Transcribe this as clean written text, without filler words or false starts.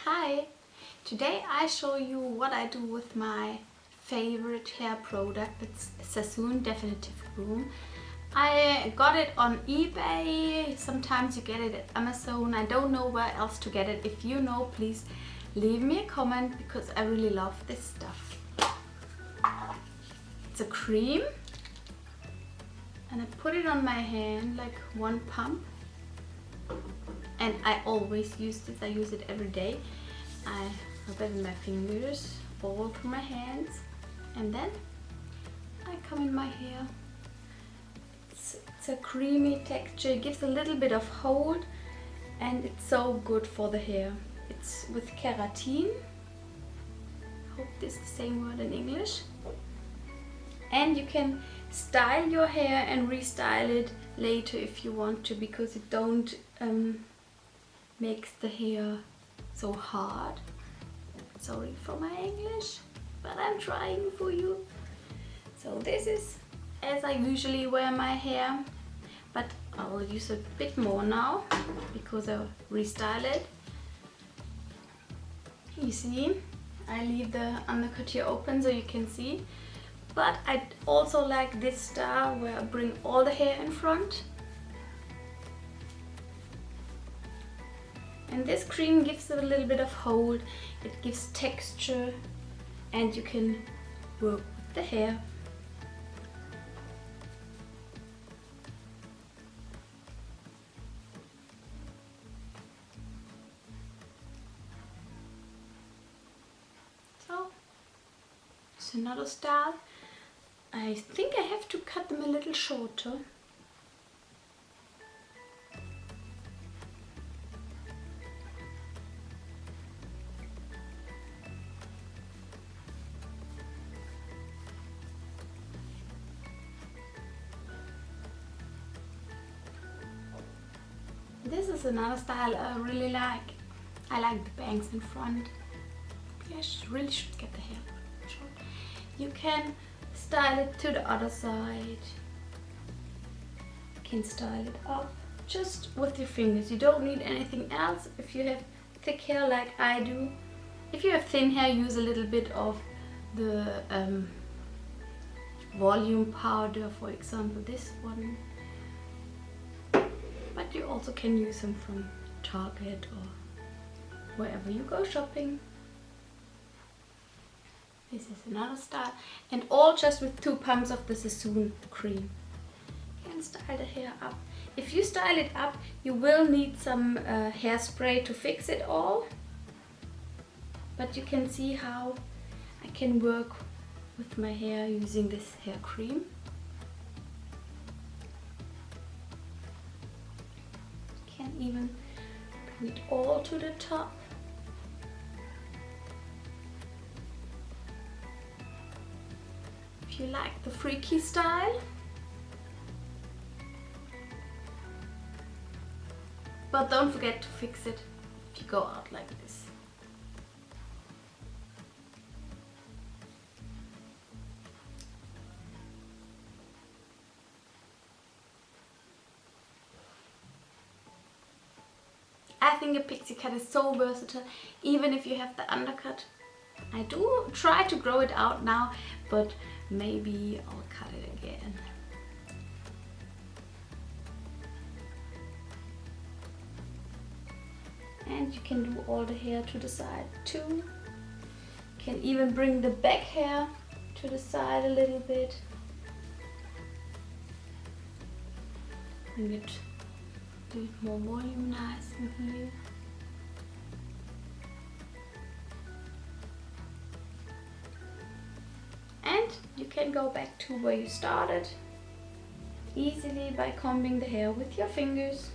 Hi! Today I show you what I do with my favorite hair product. It's Sassoon Definitive Groom. I got it on eBay. Sometimes you get it at Amazon. I don't know where else to get it. If you know, please leave me a comment because I really love this stuff. It's a cream and I put it on my hand like one pump. And I always use this. I use it every day. I rub it in my fingers, all through my hands, and then I come in my hair. It's a creamy texture. It gives a little bit of hold, and it's so good for the hair. It's with keratin. I hope this is the same word in English. And you can style your hair and restyle it later if you want to, because it don't makes the hair so hard. Sorry for my English, but I'm trying for you. So this is as I usually wear my hair, but I will use a bit more now because I restyle it. You see, I leave the undercut here open so you can see, but I also like this style where I bring all the hair in front. And this cream gives it a little bit of hold, it gives texture, and you can work with the hair. So, it's another style. I think I have to cut them a little shorter. This is another style I really like. I like the bangs in front. I really should get the hair short. You can style it to the other side. You can style it up just with your fingers. You don't need anything else if you have thick hair like I do. If you have thin hair, use a little bit of the volume powder, for example this one. But you also can use them from Target or wherever you go shopping. This is another style, and all just with 2 pumps of the Sassoon cream. You can style the hair up. If you style it up, you will need some hairspray to fix it all. But you can see how I can work with my hair using this hair cream. Can even bring it all to the top. If you like the freaky style. But don't forget to fix it if you go out like this. I think a pixie cut is so versatile, even if you have the undercut. I do try to grow it out now, but maybe I'll cut it again. And you can do all the hair to the side too. You can even bring the back hair to the side a little bit. Bring it a bit more voluminized in here. And you can go back to where you started easily by combing the hair with your fingers.